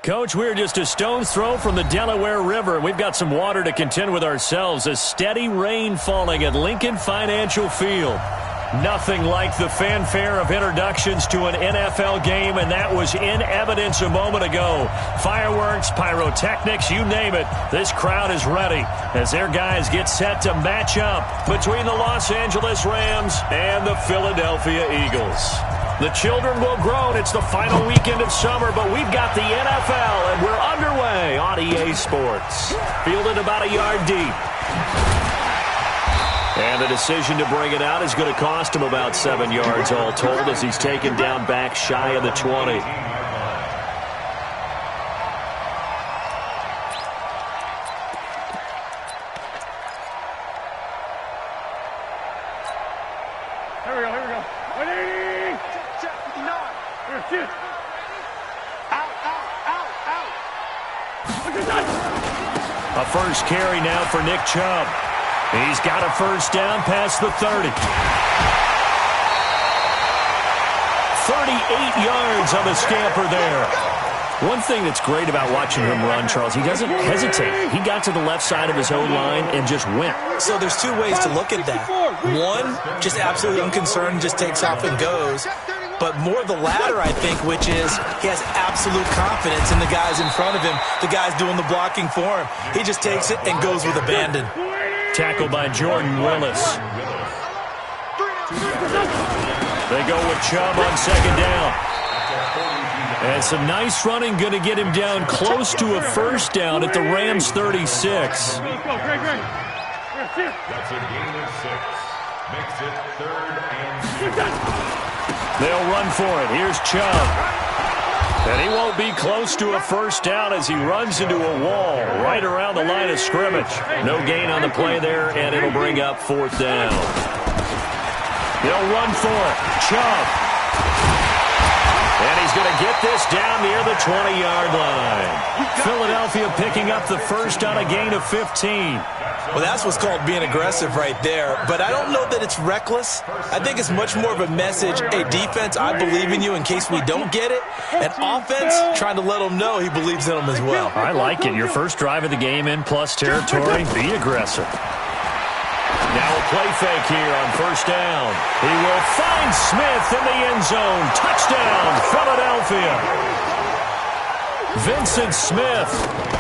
Coach, we're just a stone's throw from the Delaware River. We've got some water to contend with ourselves. A steady rain falling at Lincoln Financial Field. Nothing like the fanfare of introductions to an NFL game, and that was in evidence a moment ago. Fireworks, pyrotechnics, you name it. This crowd is ready as their guys get set to match up between the Los Angeles Rams and the Philadelphia Eagles. The children will groan. It's the final weekend of summer, but we've got the NFL, and we're underway on EA Sports. Fielded about a yard deep. And the decision to bring it out is going to cost him about 7 yards all told as he's taken down back shy of the 20. A first carry now for Nick Chubb. He's got a first down past the 30. 38 yards on the scamper there. One thing that's great about watching him run, Charles, he doesn't hesitate. He got to the left side of his own line and just went. So there's two ways to look at that. One, just absolutely unconcerned, just takes off and goes. But more the latter, I think, which is he has absolute confidence in the guys in front of him, the guys doing the blocking for him. He just takes it and goes with abandon. Tackled by Jordan Willis. They go with Chubb on second down. And some nice running going to get him down close to a first down at the Rams 36. That's a gain of 6. Makes it 3rd and 6. They'll run for it. Here's Chubb. And he won't be close to a first down as he runs into a wall right around the line of scrimmage. No gain on the play there, and it'll bring up 4th down. They'll run for it. Chubb. And he's going to get this down near the 20-yard line. Philadelphia picking up the first on a gain of 15. Well, that's what's called being aggressive right there. But I don't know that it's reckless. I think it's much more of a message. Hey, defense, I believe in you in case we don't get it. And offense, trying to let them know he believes in them as well. I like it. Your first drive of the game in plus territory. Be aggressive. Now a play fake here on first down. He will find Smith in the end zone. Touchdown, Philadelphia. Vincent Smith,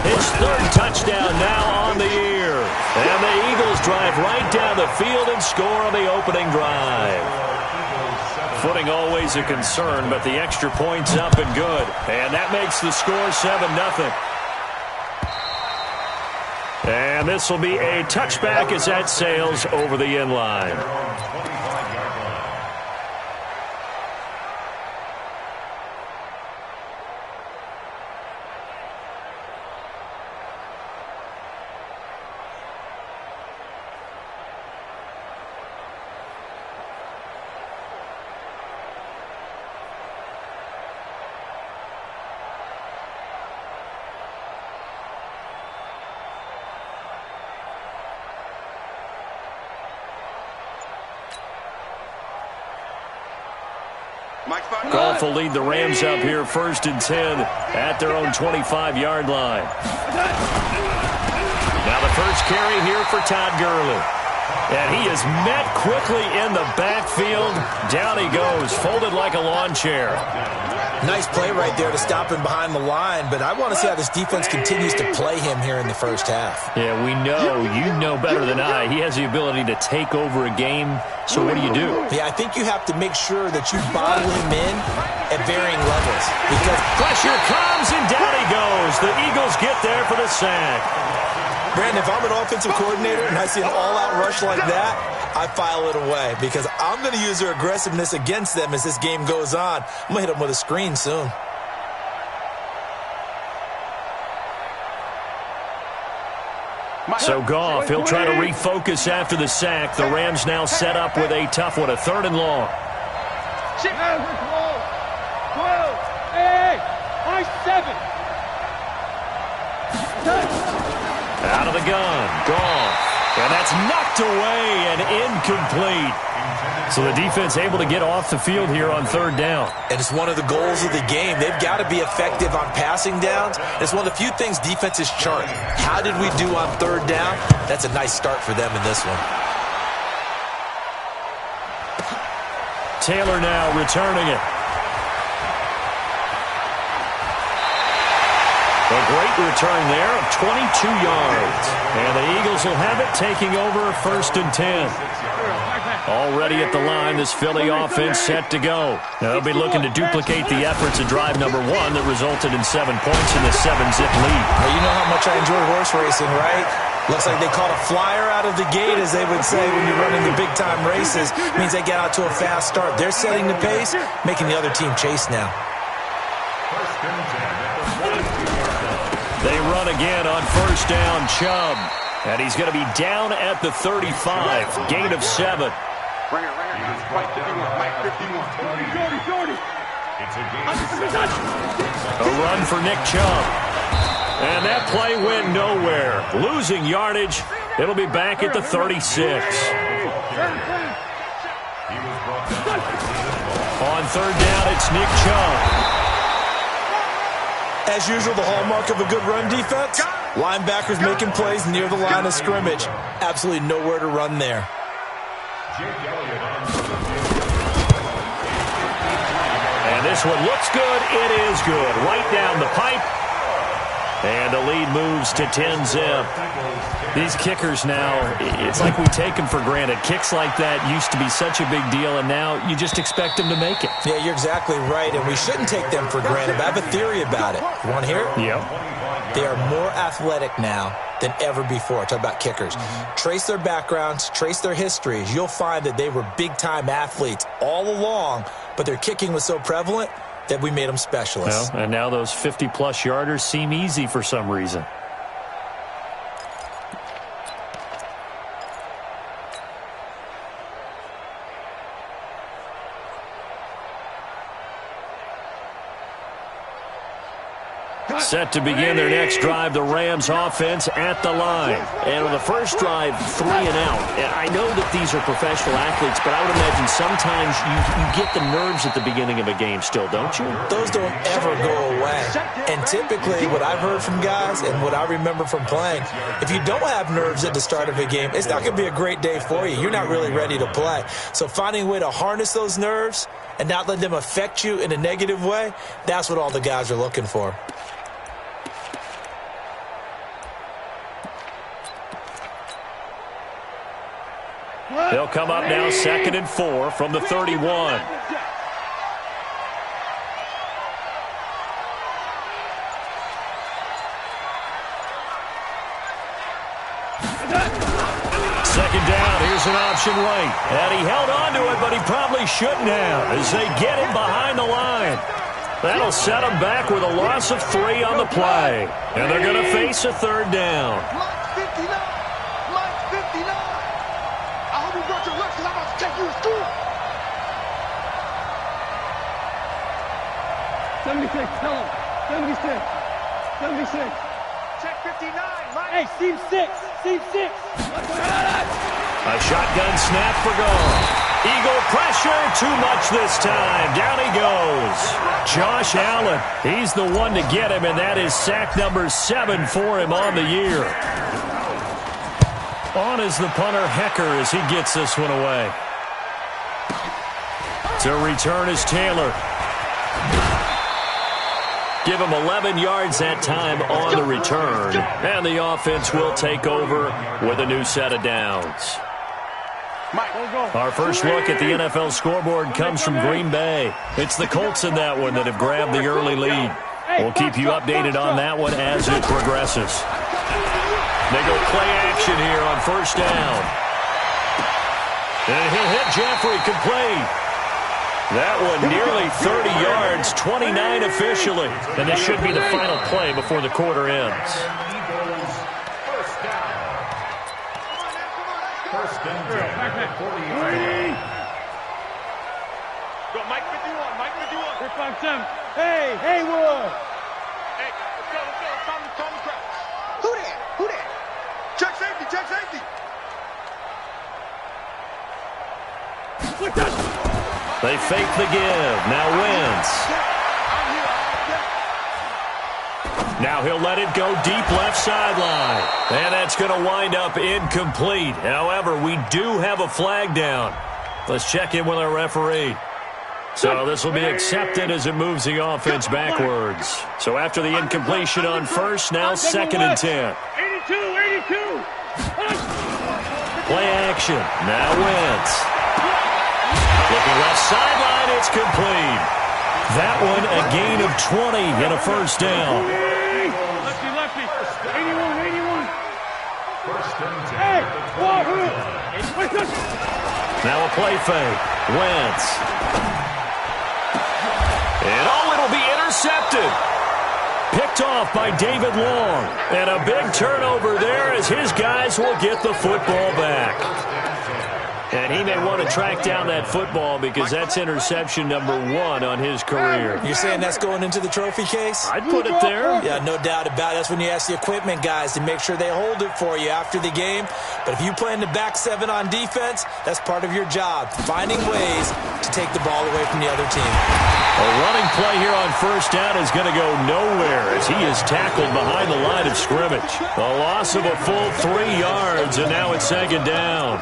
his 3rd touchdown now on the year. And the Eagles drive right down the field and score on the opening drive. Footing always a concern, but the extra point's up and good. And that makes the score 7-0. And this will be a touchback as that sails over the end line. Goff will lead the Rams up here 1st and 10 at their own 25-yard line. Now the first carry here for Todd Gurley. And he is met quickly in the backfield. Down he goes, folded like a lawn chair. Nice play right there to stop him behind the line, but I want to see how this defense continues to play him here in the first half. Yeah, we know, you know better than I, he has the ability to take over a game. So what do you do? Yeah, I think you have to make sure that you bottle him in at varying levels. Because pressure comes, and down he goes. The Eagles get there for the sack. Brandon, if I'm an offensive coordinator and I see an all-out rush like that, I file it away because I'm going to use their aggressiveness against them as this game goes on. I'm going to hit them with a screen soon. So Goff, he'll try to refocus after the sack. The Rams now set up with a tough one, a 3rd and long. 12, 8, 7. Out of the gun, Goff. And that's knocked away and incomplete. So the defense able to get off the field here on third down. And it's one of the goals of the game. They've got to be effective on passing downs. It's one of the few things defenses chart. How did we do on third down? That's a nice start for them in this one. Taylor now returning it. A great return there of 22 yards. And the Eagles will have it, taking over 1st and 10. Already at the line, this Philly offense set to go. Now they'll be looking to duplicate the efforts of drive number 1 that resulted in 7 points in the 7-zip lead. Well, you know how much I enjoy horse racing, right? Looks like they caught a flyer out of the gate, as they would say when you're running the big-time races. It means they get out to a fast start. They're setting the pace, making the other team chase now. They run again on 1st down, Chubb. And he's going to be down at the 35. Gain of 7. A run for Nick Chubb. And that play went nowhere. Losing yardage. It'll be back at the 36. On 3rd down, it's Nick Chubb. As usual, the hallmark of a good run defense, linebackers making plays near the line of scrimmage. Absolutely nowhere to run there. And this one looks good. It is good. Right down the pipe. And the lead moves to 10-zip. These kickers now, it's like we take them for granted. Kicks like that used to be such a big deal, and now you just expect them to make it. Yeah, you're exactly right, and we shouldn't take them for granted. But I have a theory about it. You want to hear it? Yep. They are more athletic now than ever before. Talk about kickers. Trace their backgrounds, trace their histories. You'll find that they were big-time athletes all along, but their kicking was so prevalent that we made them specialists. Well, and now those 50-plus yarders seem easy for some reason. Set to begin their next drive, the Rams offense at the line. And on the first drive, 3 and out. And I know that these are professional athletes, but I would imagine sometimes you get the nerves at the beginning of a game still, don't you? Those don't ever go away. And typically, what I've heard from guys and what I remember from playing, if you don't have nerves at the start of a game, it's not going to be a great day for you. You're not really ready to play. So finding a way to harness those nerves and not let them affect you in a negative way, that's what all the guys are looking for. They'll come up now 2nd and 4 from the 31. Second down, here's an option right. And he held on to it, but he probably shouldn't have as they get him behind the line. That'll set him back with a loss of 3 on the play. And they're going to face a 3rd down. Tell him. 76. Check 59. Hey, seam 6. A shotgun snap for goal. Eagle pressure, too much this time. Down he goes. Josh Allen, he's the one to get him, and that is sack number 7 for him on the year. On is the punter, Hecker, as he gets this one away. To return is Taylor. Give him 11 yards that time on the return. And the offense will take over with a new set of downs. Our first look at the NFL scoreboard comes from Green Bay. It's the Colts in that one that have grabbed the early lead. We'll keep you updated on that one as it progresses. They go play action here on 1st down. And he'll hit Jeffrey complete. That one nearly 30 yards, 29 officially. And this should be the final play before the quarter ends. First and 10. Go, Mike 51. Here comes him. Hey, Haywood. Hey, let's go. Calm the crowd. Who that? Check safety. They fake the give. Now Wentz. Now he'll let it go deep left sideline. And that's going to wind up incomplete. However, we do have a flag down. Let's check in with our referee. So this will be accepted as it moves the offense backwards. So after the incompletion on first, now 2nd and 10. 82. Play action. Now Wentz. Looking left sideline, it's complete. That one a gain of 20 and a first down. Lefty. 81. First and 10. Hey, Now a play fake. Wentz. And it'll be intercepted. Picked off by David Long. And a big turnover there as his guys will get the football back. And he may want to track down that football because that's interception number 1 on his career. You're saying that's going into the trophy case? I'd put it there. Yeah, no doubt about it. That's when you ask the equipment guys to make sure they hold it for you after the game. But if you play in the back 7 on defense, that's part of your job, finding ways to take the ball away from the other team. A running play here on first down is going to go nowhere as he is tackled behind the line of scrimmage. A loss of a full 3 yards, and now it's 2nd down.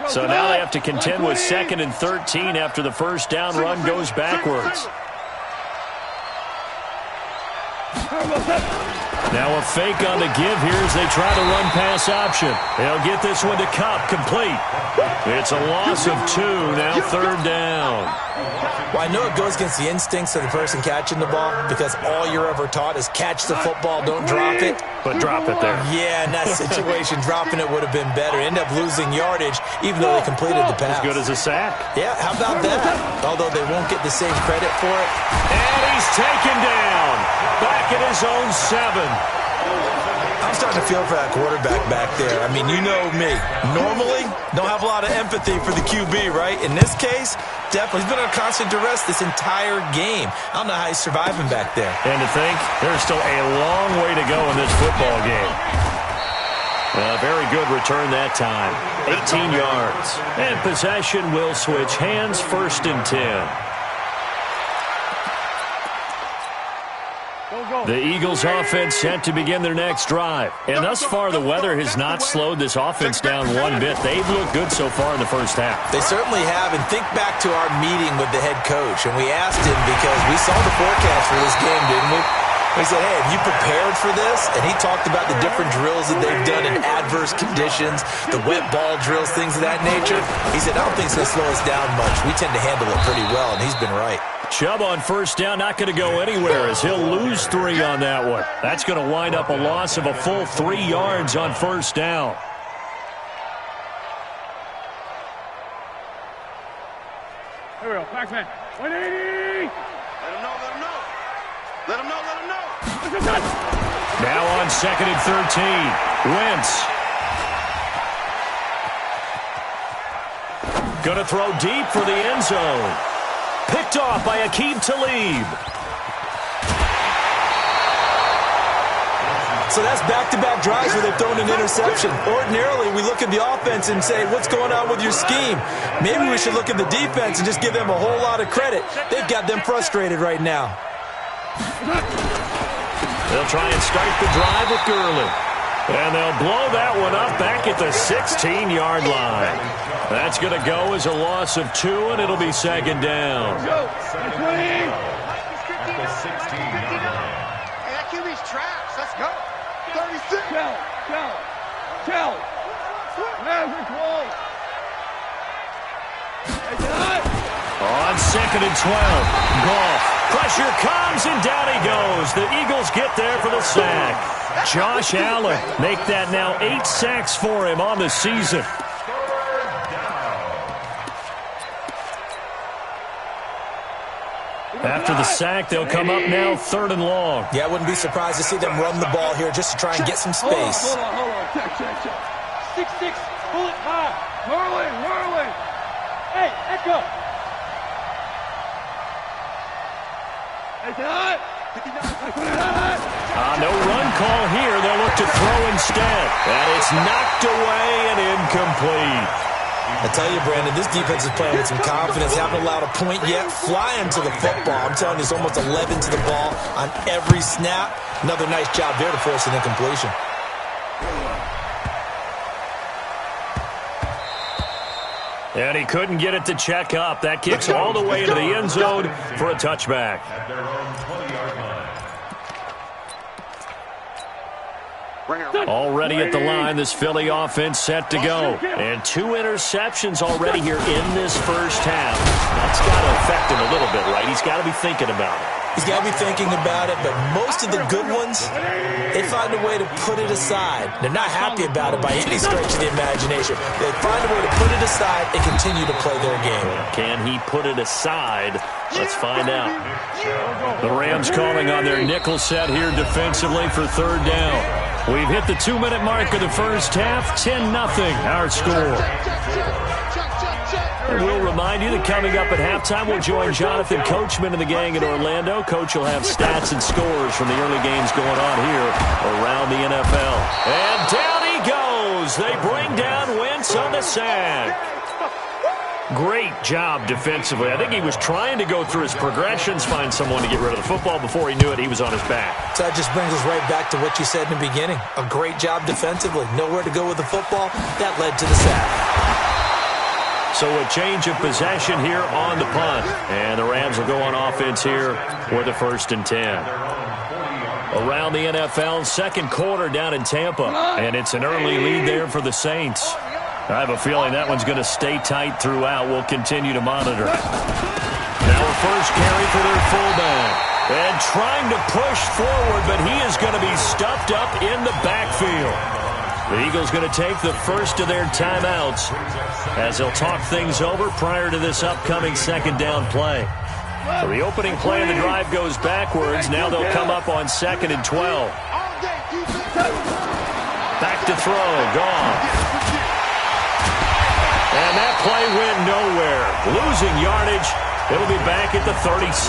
So now they have to contend with 2nd and 13 after the first down run goes backwards. Now a fake on the give here as they try to run pass option. They'll get this one to Cup, complete. It's a loss of 2, now 3rd down. Well, I know it goes against the instincts of the person catching the ball because all you're ever taught is catch the football, don't drop it. But drop it there. Yeah, in that situation, dropping it would have been better. End up losing yardage even though they completed the pass. As good as a sack. Yeah, how about that? Although they won't get the same credit for it. And he's taken down. Back at his own 7. I'm starting to feel for that quarterback back there. I mean, you know me. Normally, don't have a lot of empathy for the QB, right? In this case, definitely. He's been under constant duress this entire game. I don't know how he's surviving back there. And to think, there's still a long way to go in this football game. Very good return that time. 18 yards. And possession will switch hands, 1st and 10. The Eagles offense set to begin their next drive. And thus far, the weather has not slowed this offense down one bit. They've looked good so far in the first half. They certainly have. And think back to our meeting with the head coach. And we asked him because we saw the forecast for this game, didn't we? We said, hey, have you prepared for this? And he talked about the different drills that they've done in adverse conditions, the wet ball drills, things of that nature. He said, I don't think it's going to slow us down much. We tend to handle it pretty well, and he's been right. Chubb on first down, not going to go anywhere as he'll lose 3 on that one. That's going to wind up a loss of a full 3 yards on first down. Here we go, Pac-Man. 180! Let him know. Now on 2nd and 13. Wentz. Going to throw deep for the end zone. Picked off by Aqib Talib. So that's back-to-back drives where they've thrown an interception. Ordinarily, we look at the offense and say, what's going on with your scheme? Maybe we should look at the defense and just give them a whole lot of credit. They've got them frustrated right now. They'll try and start the drive with Gurley. And they'll blow that one up back at the 16-yard line. That's going to go as a loss of 2, and it'll be 2nd down. At the 16-yard line. Hey, that QB's trash. Let's go. 36. Tell. Never close. On 2nd and 12, Goff. Pressure comes, and down he goes. The Eagles get there for the sack. Josh Allen make that now 8 sacks for him on the season. After the sack, they'll come up now 3rd and long. Yeah, I wouldn't be surprised to see them run the ball here just to try and get some space. Hold on. Check. 6-6. Pull it high. Whirling. Hey, Echo. No run call here. They'll look to throw instead. And it's knocked away and incomplete. I tell you, Brandon, this defense is playing with some confidence. Haven't allowed a point yet. Flying to the football. I'm telling you, it's almost 11 to the ball on every snap. Another nice job there to force an incompletion. And he couldn't get it to check up. That kicks all the way into the end zone for a touchback. At their own 20-yard line. Already at the line, this Philly offense set to go. And 2 interceptions already here in this first half. That's got to affect him a little bit, right? He's got to be thinking about it. He's got to be thinking about it, but most of the good ones, they find a way to put it aside. They're not happy about it by any stretch of the imagination. They find a way to put it aside and continue to play their game. Can he put it aside? Let's find out. The Rams calling on their nickel set here defensively for third down. We've hit the 2-minute mark of the first half. 10-0 our score. And we'll remind you that coming up at halftime, we'll join Jonathan Coachman and the gang in Orlando. Coach will have stats and scores from the early games going on here around the NFL. And down he goes. They bring down Wentz on the sack. Great job defensively. I think he was trying to go through his progressions, find someone to get rid of the football. Before he knew it, he was on his back. So that just brings us right back to what you said in the beginning. A great job defensively. Nowhere to go with the football. That led to the sack. So a change of possession here on the punt. And the Rams will go on offense here with a 1st and 10. Around the NFL, second quarter down in Tampa. And it's an early lead there for the Saints. I have a feeling that one's going to stay tight throughout. We'll continue to monitor. Now a first carry for their fullback. And trying to push forward, but he is going to be stuffed up in the backfield. The Eagles going to take the first of their timeouts as they'll talk things over prior to this upcoming second down play. So the opening play of the drive goes backwards. Now they'll come up on 2nd and 12. Back to throw. Gone. And that play went nowhere. Losing yardage. It'll be back at the 36.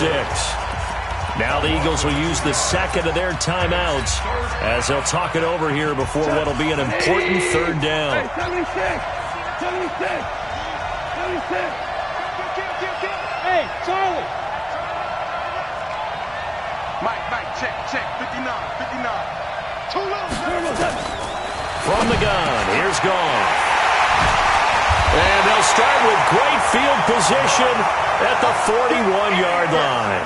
Now the Eagles will use the second of their timeouts as they'll talk it over here before what will be an important third down. 76. Hey, Charlie. Mike, check. 59. Too low. From the gun, here's Goff. And they'll start with great field position at the 41-yard line.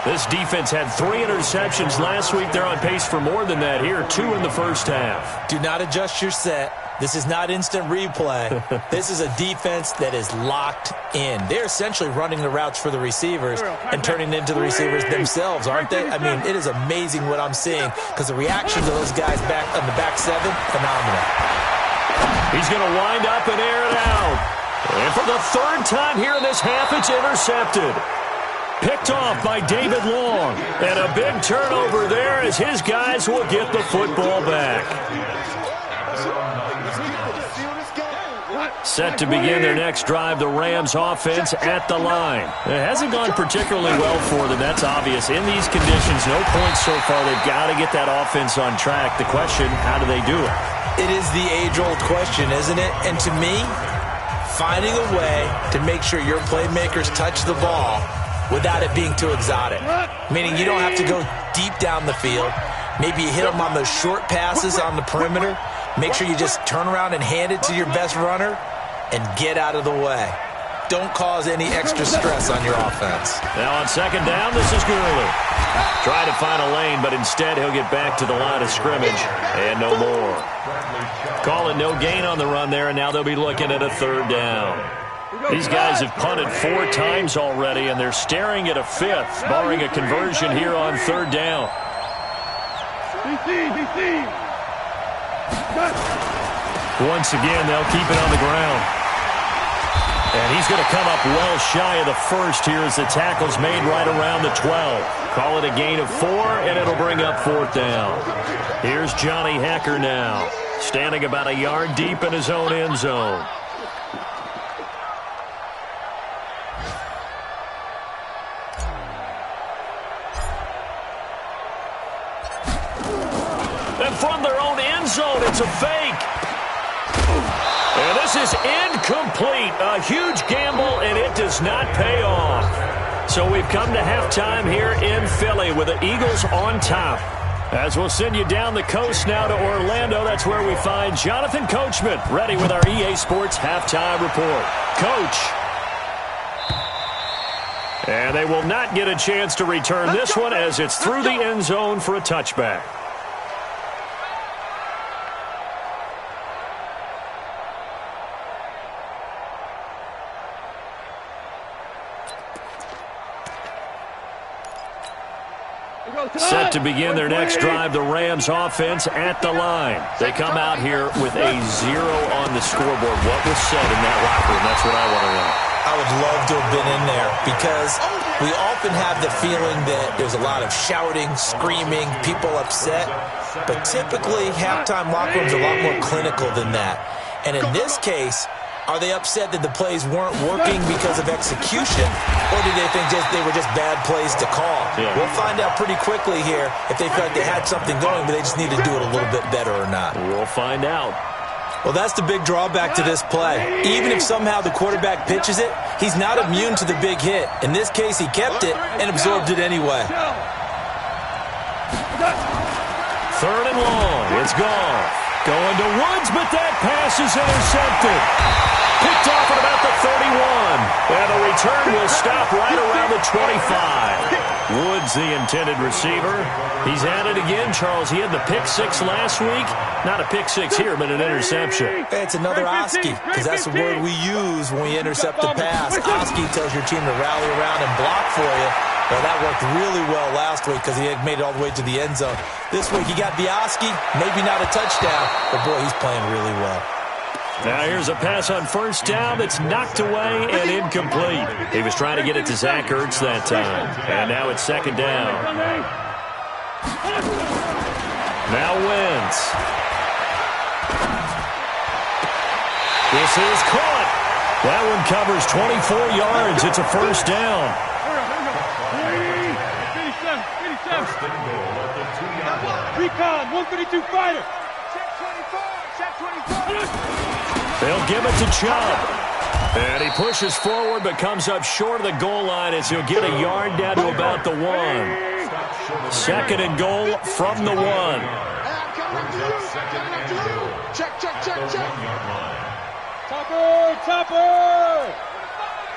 This defense had 3 interceptions last week. They're on pace for more than that here, 2 in the first half. Do not adjust your set. This is not instant replay. This is a defense that is locked in. They're essentially running the routes for the receivers and turning it into the receivers themselves, aren't they? I mean, it is amazing what I'm seeing because the reactions of those guys back on the back 7, phenomenal. He's going to wind up and air it out. And for the 3rd time here in this half, it's intercepted. Picked off by David Long. And a big turnover there as his guys will get the football back. Set to begin their next drive, the Rams offense at the line. It hasn't gone particularly well for them, that's obvious. In these conditions, no points so far. They've got to get that offense on track. The question, how do they do it? It is the age-old question, isn't it? And to me, finding a way to make sure your playmakers touch the ball without it being too exotic. Meaning you don't have to go deep down the field. Maybe you hit them on those short passes on the perimeter. Make sure you just turn around and hand it to your best runner and get out of the way. Don't cause any extra stress on your offense. Now on 2nd down, this is Gurley. Try to find a lane, but instead he'll get back to the line of scrimmage and no more. Call it no gain on the run there, and now they'll be looking at a 3rd down. These guys have punted 4 times already, and they're staring at a 5th, barring a conversion here on 3rd down. Once again, they'll keep it on the ground. And he's going to come up well shy of the 1st here as the tackle's made right around the 12. Call it a gain of 4, and it'll bring up 4th down. Here's Johnny Hecker now, standing about a yard deep in his own end zone. And from their own end zone, it's a fake. And this is incomplete. A huge gamble, and it does not pay off. So we've come to halftime here in Philly with the Eagles on top. As we'll send you down the coast now to Orlando, that's where we find Jonathan Coachman ready with our EA Sports halftime report. Coach. And they will not get a chance to return this one as it's through the end zone for a touchback. Set to begin their next drive, the Rams offense at the line. They come out here with a 0 on the scoreboard. What was said in that locker room? That's what I want to know. I would love to have been in there because we often have the feeling that there's a lot of shouting, screaming, people upset. But typically, halftime locker rooms are a lot more clinical than that. And in this case, are they upset that the plays weren't working because of execution, or did they think they were just bad plays to call? Yeah. We'll find out pretty quickly here if they feel like they had something going, but they just need to do it a little bit better or not. We'll find out. Well, that's the big drawback to this play. Even if somehow the quarterback pitches it, he's not immune to the big hit. In this case, he kept it and absorbed it anyway. 3rd and long. It's gone. Going to Woods, but that pass is intercepted. Picked off at about the 31. And the return will stop right around the 25. Woods, the intended receiver. He's at it again, Charles. He had the pick 6 last week. Not a pick 6 here, but an interception. It's another Oski, because that's the word we use when we intercept the pass. Oski tells your team to rally around and block for you. Well, that worked really well last week because he had made it all the way to the end zone. This week he got the Oski, maybe not a touchdown, but boy, he's playing really well. Now here's a pass on 1st down that's knocked away and incomplete. He was trying to get it to Zach Ertz that time. And now it's 2nd down. Now Wentz. This is caught. That one covers 24 yards. It's a 1st down. Recon, 132 fighter. They'll give it to Chubb. And he pushes forward but comes up short of the goal line as he'll get a yard down to about the 1. 2nd and goal from the 1. Check. Topper.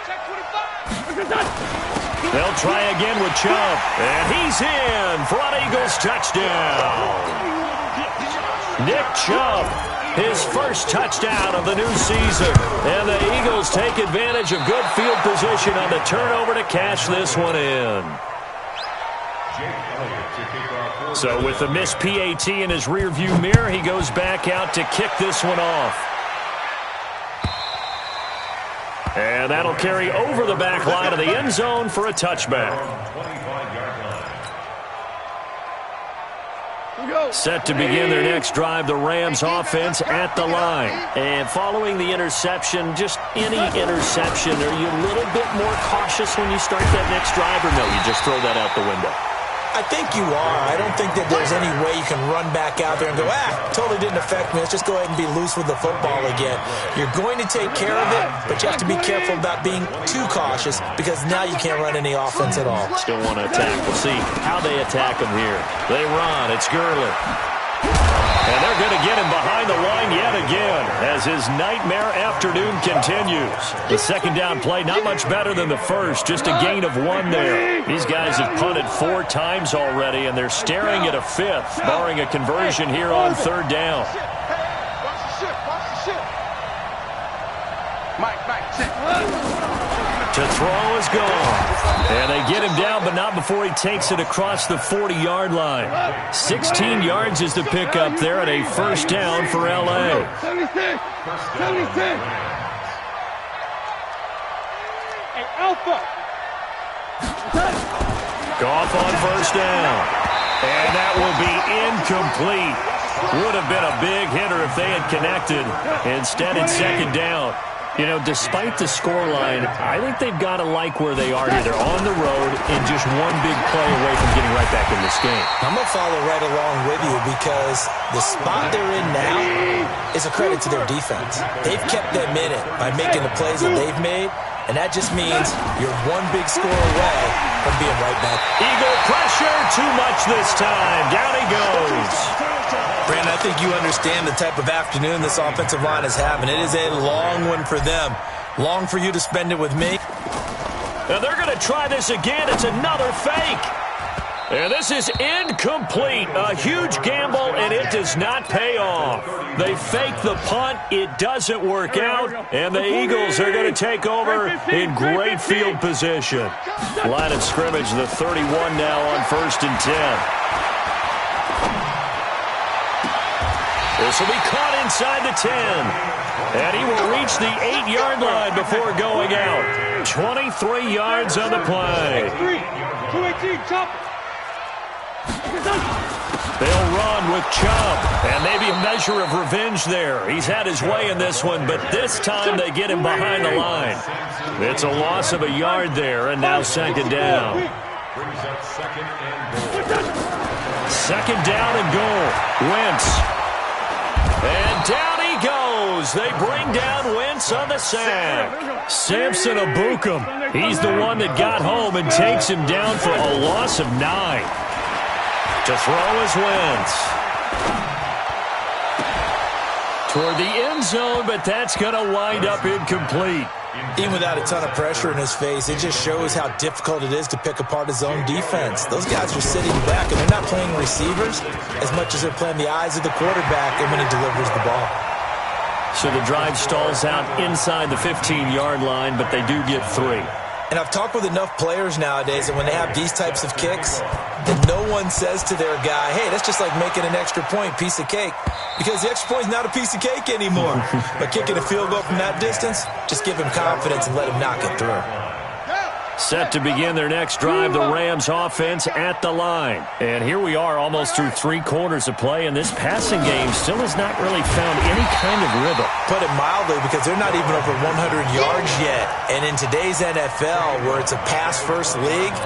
Check 25. They'll try again with Chubb. And he's in for an Eagles touchdown. Nick Chubb, his first touchdown of the new season. And the Eagles take advantage of good field position on the turnover to cash this one in. So with the missed PAT in his rearview mirror, he goes back out to kick this one off. And that'll carry over the back line of the end zone for a touchback. Set to begin their next drive, the Rams offense at the line. And following the interception, just any interception, are you a little bit more cautious when you start that next drive, or no, you just throw that out the window? I think you are. I don't think that there's any way you can run back out there and go, totally didn't affect me. Let's just go ahead and be loose with the football again. You're going to take care of it, but you have to be careful about being too cautious because now you can't run any offense at all. Still want to attack. We'll see how they attack him here. They run. It's Gurley. And they're going to get him behind the line yet again as his nightmare afternoon continues. The 2nd down play, not much better than the first, just a gain of 1 there. These guys have punted 4 times already, and they're staring at a 5th, barring a conversion here on 3rd down. Watch the ship. Mike, check. To throw is gone. And they get him down, but not before he takes it across the 40-yard line. 16 yards is the pickup there at a 1st down for L.A. 76. Hey, Alpha. Goff on 1st down. And that will be incomplete. Would have been a big hitter if they had connected. Instead, it's 2nd down. You know, despite the scoreline, I think they've got to like where they are here. They're on the road and just one big play away from getting right back in this game. I'm going to follow right along with you because the spot they're in now is a credit to their defense. They've kept them in it by making the plays that they've made, and that just means you're one big score away from being right back. Eagle pressure, too much this time. Down he goes. Brandon, I think you understand the type of afternoon this offensive line is having. It is a long one for them. Long for you to spend it with me. Now they're going to try this again. It's another fake. And this is incomplete. A huge gamble, and it does not pay off. They fake the punt. It doesn't work out, and the Eagles are going to take over in great field position. Line of scrimmage, the 31 now on 1st and 10. This will be caught inside the 10. And he will reach the 8-yard line before going out. 23 yards on the play. 218, chop. They'll run with Chubb. And maybe a measure of revenge there. He's had his way in this one, but this time they get him behind the line. It's a loss of a yard there, and now 2nd down. Second down and goal. Wentz. And down he goes. They bring down Wentz on the sack. Samson Abukum. He's the one that got home and takes him down for a loss of 9. To throw is Wentz. Toward the end zone, but that's going to wind up incomplete. Even without a ton of pressure in his face, it just shows how difficult it is to pick apart his own defense. Those guys are sitting back, and they're not playing receivers as much as they're playing the eyes of the quarterback and when he delivers the ball. So the drive stalls out inside the 15-yard line, but they do get 3. And I've talked with enough players nowadays that when they have these types of kicks, that no one says to their guy, hey, that's just like making an extra point, piece of cake. Because the extra point is not a piece of cake anymore. But kicking a field goal from that distance, just give him confidence and let him knock it through. Set to begin their next drive, the Rams offense at the line. And here we are almost through 3 quarters of play, and this passing game still has not really found any kind of rhythm. Put it mildly, because they're not even over 100 yards yet. And in today's NFL, where it's a pass-first league,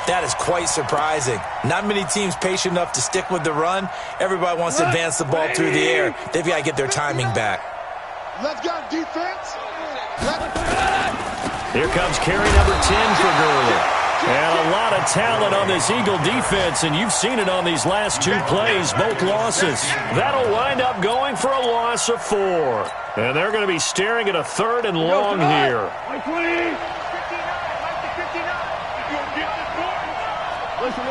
that is quite surprising. Not many teams patient enough to stick with the run. Everybody wants to advance the ball through the air. They've got to get their timing back. Let's go, defense. Here comes carry number 10 for Gurley. And a lot of talent on this Eagle defense, and you've seen it on these last 2 plays, both losses. That'll wind up going for a loss of 4. And they're going to be staring at a 3rd and long here. Listen.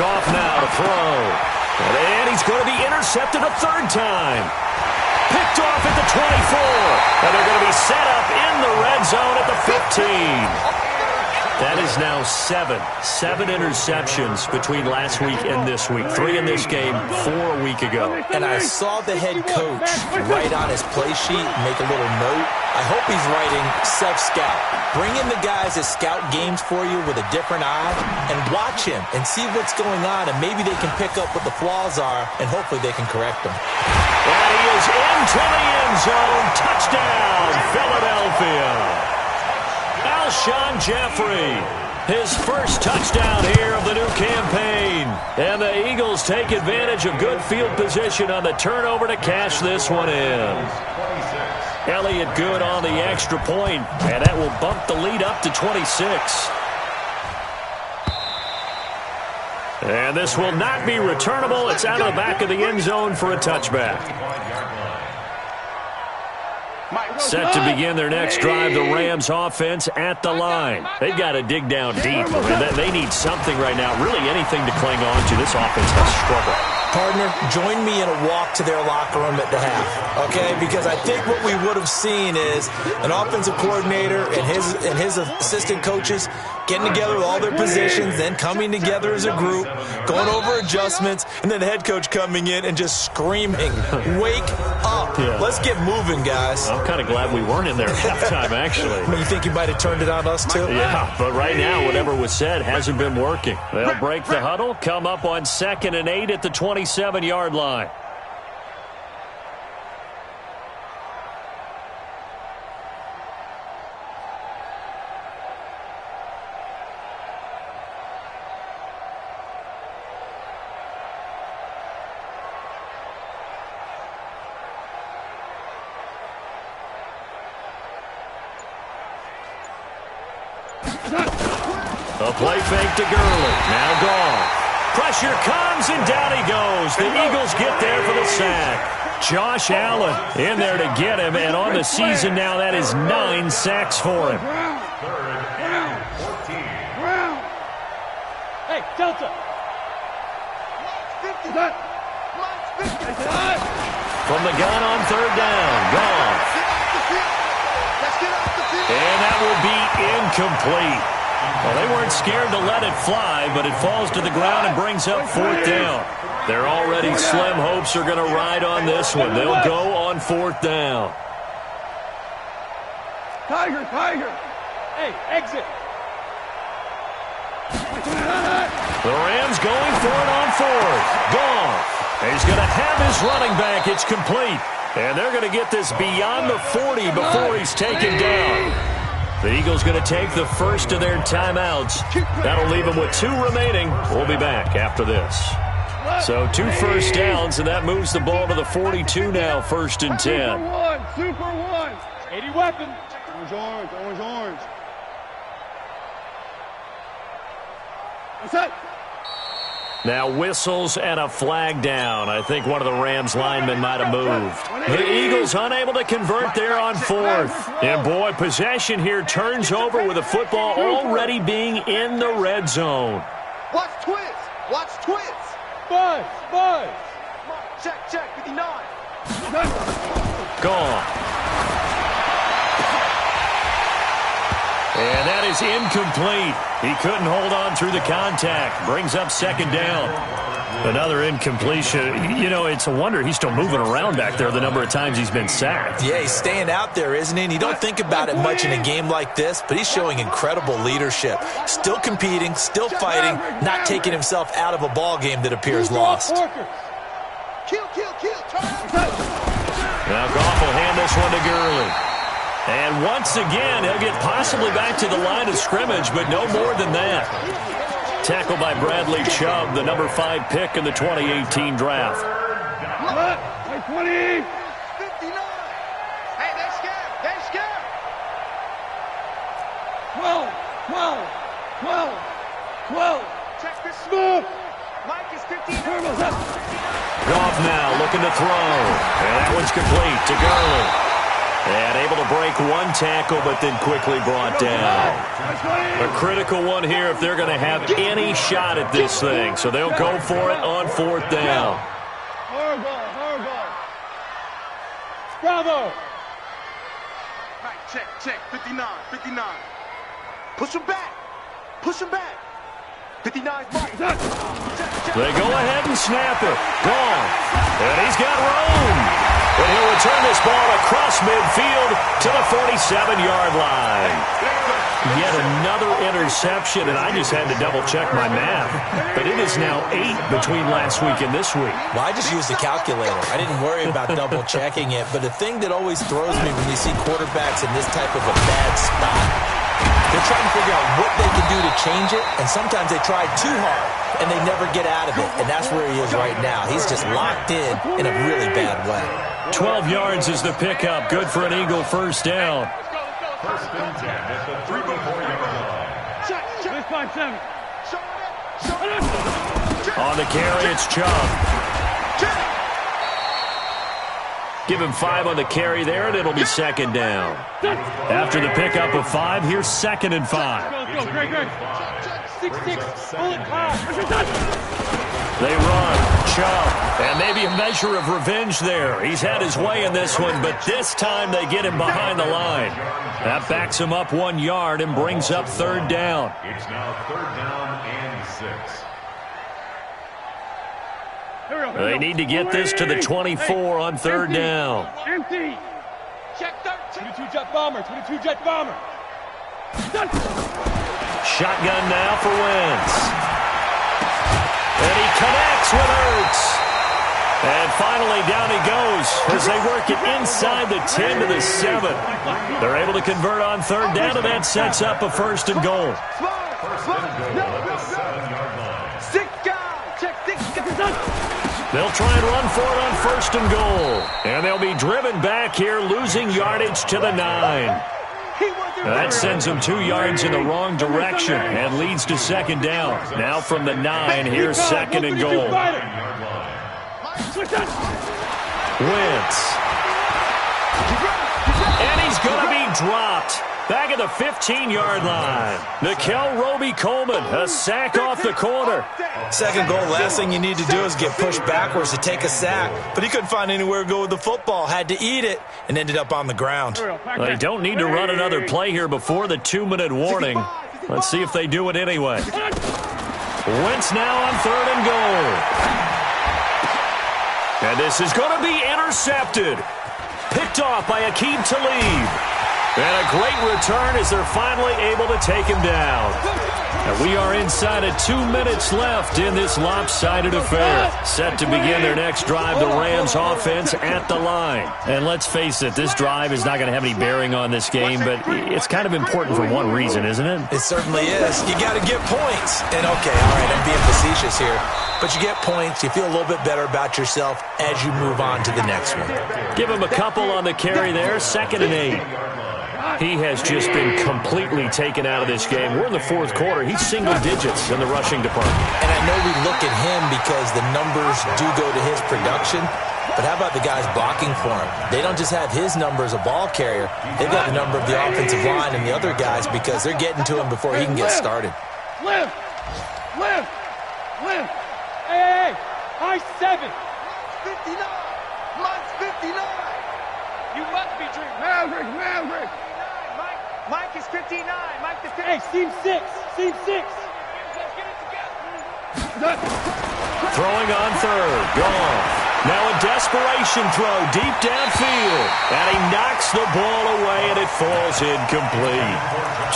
Goff now to throw. And he's going to be intercepted a 3rd time. Picked off at the 24. And they're going to be set up in the red zone at the 15. That is now 7 interceptions between last week and this week. 3 in this game, 4 a week ago. And I saw the head coach write on his play sheet, make a little note. I hope he's writing self-scout. Bring in the guys that scout games for you with a different eye and watch him and see what's going on, and maybe they can pick up what the flaws are, and hopefully they can correct them. And he is into the end zone. Touchdown, Philadelphia. Alshon Jeffrey, his first touchdown here of the new campaign. And the Eagles take advantage of good field position on the turnover to cash this one in. Elliott good on the extra point, and that will bump the lead up to 26. And this will not be returnable. It's out of the back of the end zone for a touchback. Set to begin their next drive, the Rams offense at the line. They've got to dig down deep. They need something right now, really anything to cling on to. This offense has struggled. Partner, join me in a walk to their locker room at the half, okay? Because I think what we would have seen is an offensive coordinator and his assistant coaches getting together with all their positions, then coming together as a group, going over adjustments, and then the head coach coming in and just screaming, wake up. Yeah. Let's get moving, guys. I'm kind of glad we weren't in there at halftime, actually. You think you might have turned it on us, too? Yeah, but right now, whatever was said hasn't been working. They'll break the huddle, come up on 2nd and 8 at the 27-yard line. A play fake to Gurley. Now Goff. Pressure comes, and down he goes. The Eagles get there for the sack. Josh Allen in there to get him, and on the season now, that is 9 sacks for him. Hey, Delta. From the gun on third down, Goff. And that will be incomplete. Well, they weren't scared to let it fly, but it falls to the ground and brings up fourth down. Their already slim hopes are going to ride on this one. They'll go on fourth down. Tiger. Hey, exit. The Rams going for it on fourth. Goff. He's going to have his running back. It's complete. And they're going to get this beyond the 40 before he's taken down. The Eagles going to take the first of their timeouts. That'll leave them with 2 remaining. We'll be back after this. So 2 first downs, and that moves the ball to the 42 now, 1st and 10. Super one. 80 weapon. Orange. What's that? Now whistles and a flag down. I think one of the Rams linemen might have moved. The Eagles unable to convert there on fourth. And boy, possession here turns over with the football already being in the red zone. Watch twist. Buzz. Check, 59. Gone. And that is incomplete. He couldn't hold on through the contact. Brings up second down. Another incompletion. You know, it's a wonder he's still moving around back there the number of times he's been sacked. Yeah, he's staying out there, isn't he? And you don't think about it much in a game like this, but he's showing incredible leadership. Still competing, still fighting, not taking himself out of a ball game that appears lost. Kill. Now Goff will hand this one to Gurley. And once again, he'll get possibly back to the line of scrimmage, but no more than that. Tackled by Bradley Chubb, the number 5 pick in the 2018 draft. 20. 59. Hey, they're scared. 12. Check this. Smooth. Mike is 15. Goff now looking to throw. And that one's complete to Gurley. And able to break one tackle, but then quickly brought down. A critical one here if they're going to have any shot at this thing. So they'll go for it on fourth down. Hard ball. Bravo. Right, check. 59. Push him back. 59's Mike. They go ahead and snap it. Gone. And he's got room. And he'll return this ball across midfield to the 47-yard line. Yet another interception, and I just had to double-check my math. But it is now 8 between last week and this week. Well, I just used the calculator. I didn't worry about double-checking it. But the thing that always throws me when you see quarterbacks in this type of a bad spot, they're trying to figure out what they can do to change it, and sometimes they try too hard, and they never get out of it. And that's where he is right now. He's just locked in a really bad way. 12 yards is the pickup. Good for an Eagle first down. First and 10 at the 3-4-yard line. Check. 5-7. On the carry, it's Chubb. Give him 5 on the carry there, and it'll be second down. After the pickup of 5, here's 2nd and 5. Go, Greg. 6-6. Bullet high. They run. Chubb. And maybe a measure of revenge there. He's had his way in this one, but this time they get him behind the line. That backs him up 1 yard and brings up third down. It's now 3rd down and 6. They need to get this to the 24 on third down. Empty. Check 22 jet bomber. Shotgun now for Wentz. And he connects with Ertz. And finally down he goes as they work it inside the 10 to the 7. They're able to convert on third down, and that sets up a 1st and goal. They'll try and run for it on 1st and goal. And they'll be driven back here, losing yardage to the 9. That sends him 2 yards in the wrong direction and leads to second down. Now from the 9, here's second and goal. Wentz. And he's going to be dropped. Back at the 15-yard line. Nickel Roby-Coleman, a sack off the corner. Second goal, last thing you need to do is get pushed backwards to take a sack. But he couldn't find anywhere to go with the football. Had to eat it and ended up on the ground. They don't need to run another play here before the 2-minute warning. Let's see if they do it anyway. Wentz now on 3rd and goal. And this is going to be intercepted. Picked off by Aqib Talib. And a great return as they're finally able to take him down. And we are inside of 2 minutes left in this lopsided affair. Set to begin their next drive, the Rams offense at the line. And let's face it, this drive is not going to have any bearing on this game, but it's kind of important for one reason, isn't it? It certainly is. You got to get points. And okay, all right, I'm being facetious here. But you get points, you feel a little bit better about yourself as you move on to the next one. Give him a couple on the carry there, 2nd and 8. He has just been completely taken out of this game. We're in the 4th quarter. He's single digits in the rushing department. And I know we look at him because the numbers do go to his production. But how about the guys blocking for him? They don't just have his number as a ball carrier. They've got the number of the offensive line and the other guys because they're getting to him before he can get started. Lift! Lift! Lift! Hey! High 7! 59! Mike's 59! You must be dreaming. Maverick! Mike is 59. Mike the 59. Hey, seam 6. Seam 6. Throwing on 3rd. Gone. Now a desperation throw deep downfield. And he knocks the ball away, and it falls incomplete.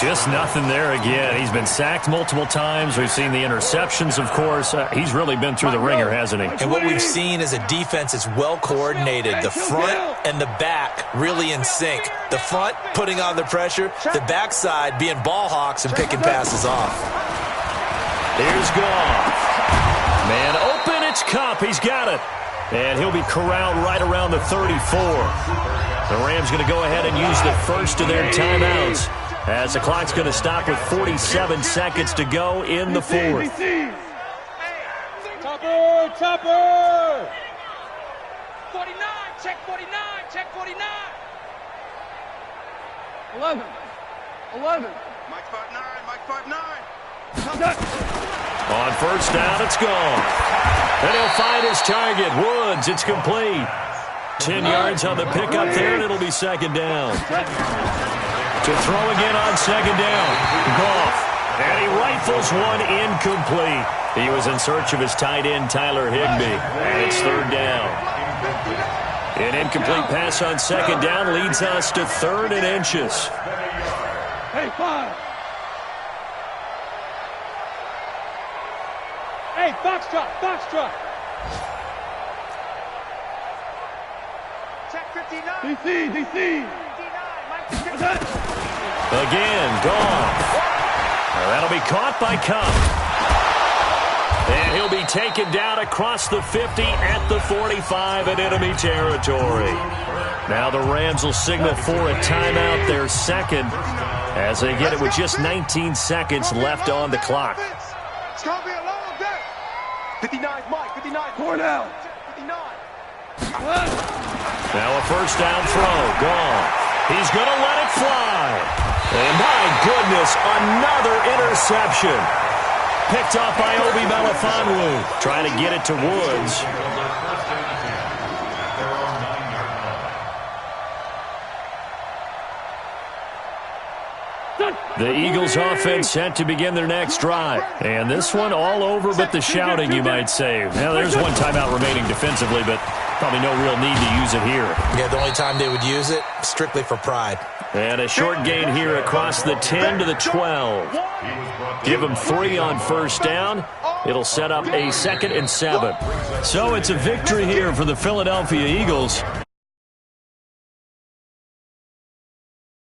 Just nothing there again. He's been sacked multiple times. We've seen the interceptions, of course. He's really been through the ringer, hasn't he? And what we've seen is a defense that's well coordinated. The front and the back really in sync. The front putting on the pressure. The backside being ball hawks and picking passes off. Here's Goff. Man open, it's Cup. He's got it. And he'll be corralled right around the 34. The Rams going to go ahead and use the first of their timeouts as the clock's going to stop with 47 seconds to go in the 4th. Topper! 49! Check 49! Check 49! 11. Mike 59! Mike 59! On 1st down, it's gone. And he'll find his target. Woods, it's complete. 10 yards on the pickup there, and it'll be 2nd down. To throw again on 2nd down. Goff. And he rifles one incomplete. He was in search of his tight end, Tyler Higbee. And it's 3rd down. An incomplete pass on 2nd down leads us to 3rd and inches. Hey, 5. Hey, Foxtrot. Check 59! DC. 59! Mike the 59! Again, Goff. That'll be caught by Cup. And he'll be taken down across the 50 at the 45 in enemy territory. Now the Rams will signal for a timeout, their 2nd, as they get it with just 19 seconds left on the clock. It's going to be a long day! 59, Mike, 59. Cornell. 59. Now a 1st down throw. Gone. He's going to let it fly. And my goodness, another interception. Picked off by Obi Melifonwu. Trying to get it to Woods. The Eagles offense set to begin their next drive. And this one all over but the shouting, you might say. Now, there's one timeout remaining defensively, but probably no real need to use it here. Yeah, the only time they would use it, strictly for pride. And a short gain here across the 10 to the 12. Give them 3 on 1st down. It'll set up a 2nd and 7. So it's a victory here for the Philadelphia Eagles.